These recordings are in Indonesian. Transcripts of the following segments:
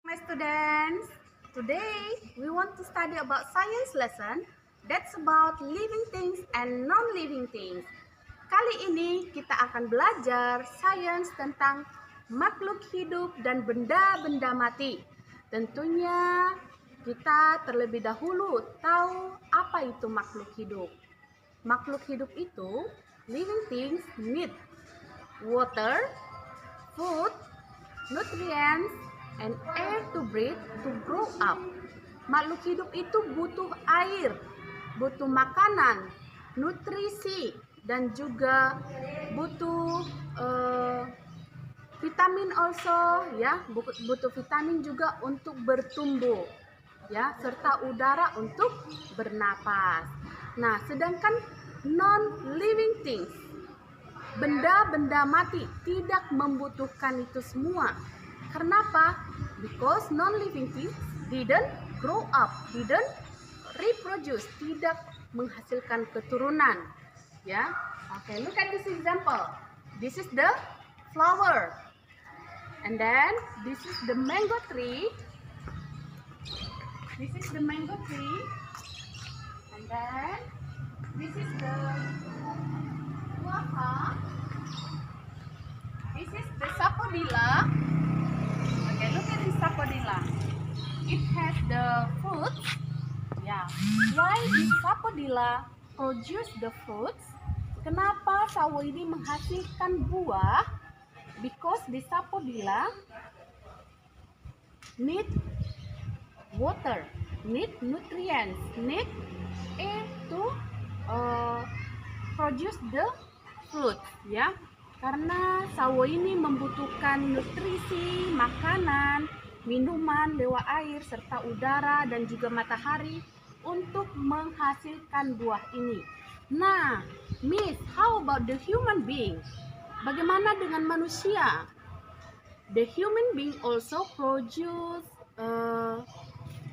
My students, today we want to study about science lesson that's about living things and non-living things. Kali ini kita akan belajar sains tentang makhluk hidup dan benda-benda mati. Tentunya kita terlebih dahulu tahu apa itu makhluk hidup. Makhluk hidup itu, living things need water, food, nutrients, and air to breathe to grow up. Makhluk hidup itu butuh air, butuh makanan, nutrisi, dan juga butuh vitamin also, ya, butuh vitamin juga untuk bertumbuh, ya, serta udara untuk bernapas. Nah, sedangkan non-living things, benda-benda mati tidak membutuhkan itu semua. Kenapa? Because non-living things didn't grow up, didn't reproduce, tidak menghasilkan keturunan. Ya, okay. Look at this example. This is the flower, and then this is the mango tree. This is the mango tree, and then this is the guava. This is the sapodilla. Okay, look at this sapodilla. It has the fruits. Yeah. Why this sapodilla produce the fruits? Kenapa sawo ini menghasilkan buah? Because the sapodilla need water, need nutrients, need air to produce the fruit. Ya. Karena sawo ini membutuhkan nutrisi, makanan, minuman lewat air, serta udara dan juga matahari untuk menghasilkan buah ini. Nah, Miss, how about the human being? Bagaimana dengan manusia? The human being also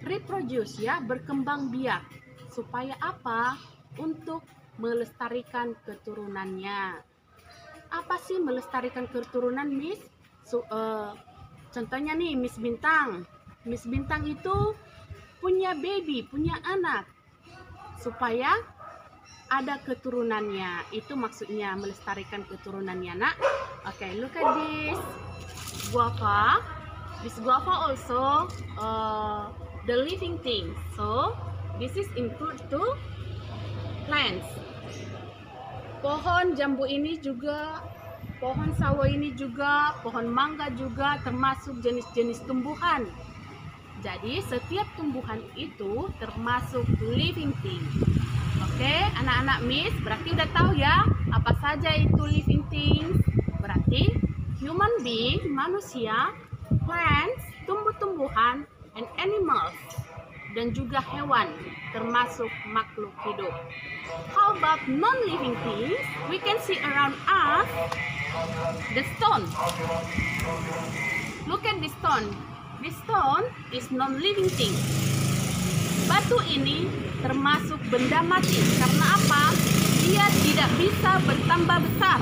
reproduce, ya, berkembang biak. Supaya apa? Untuk melestarikan keturunannya. Apa sih melestarikan keturunan, Miss? Contohnya nih, Miss Bintang. Miss Bintang itu punya baby, punya anak, supaya ada keturunannya. Itu maksudnya melestarikan keturunannya, nak. Okay, look at this guava. This guava also the living thing. So this is include to plants. Pohon jambu ini juga, pohon sawo ini juga, pohon mangga juga termasuk jenis-jenis tumbuhan. Jadi setiap tumbuhan itu termasuk living thing. Oke, anak-anak Miss, berarti udah tahu ya apa saja itu living things. Berarti human being, manusia, plants, tumbuh-tumbuhan, and animals, dan juga hewan, termasuk makhluk hidup. How about non-living things? We can see around us the stone. Look at this stone. This stone is non-living thing. Batu ini termasuk benda mati. Karena apa? Dia tidak bisa bertambah besar.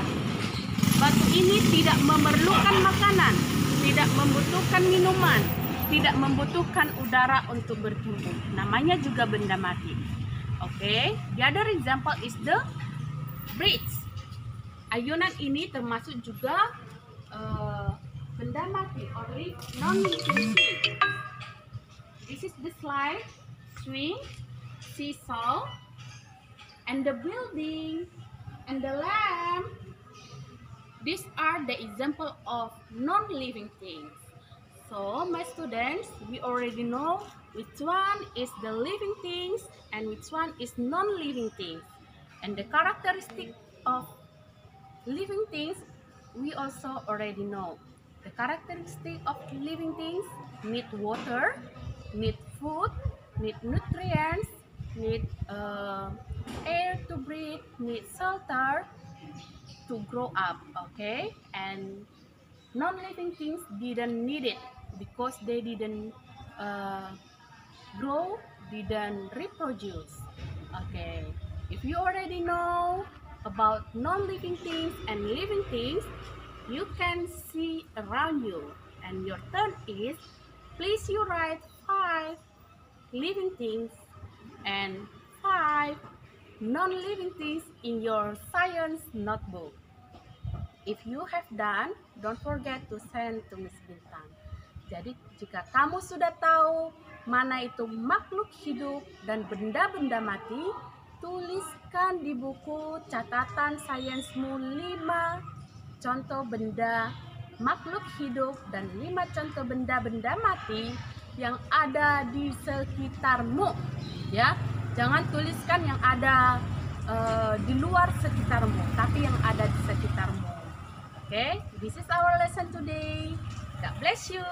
Batu ini tidak memerlukan makanan, tidak membutuhkan minuman, tidak membutuhkan udara untuk bertumbuh. Namanya juga benda mati. Okay, the other example is the bricks. Ayunan ini termasuk juga benda mati or non-living thing. This is the slide, swing, seesaw, and the building, and the lamp. These are the example of non-living things. So, my students, we already know which one is the living things and which one is non-living things. And the characteristic of living things, we also already know. The characteristic of living things need water, need food, need nutrients, need air to breathe, need shelter to grow up, okay? And non-living things didn't need it because they didn't grow, didn't reproduce. Okay, if you already know about non-living things and living things, you can see around you, and your turn is Please you write 5 living things and 5 non-living things in your science notebook. If you have done, don't forget to send to Miss Bintang. Jadi jika kamu sudah tahu mana itu makhluk hidup dan benda-benda mati, tuliskan di buku catatan sainsmu 5 contoh benda makhluk hidup dan 5 contoh benda-benda mati yang ada di sekitarmu. Ya, jangan tuliskan yang ada di luar sekitarmu, tapi yang ada di sekitarmu. Okay, this is our lesson today. God bless you.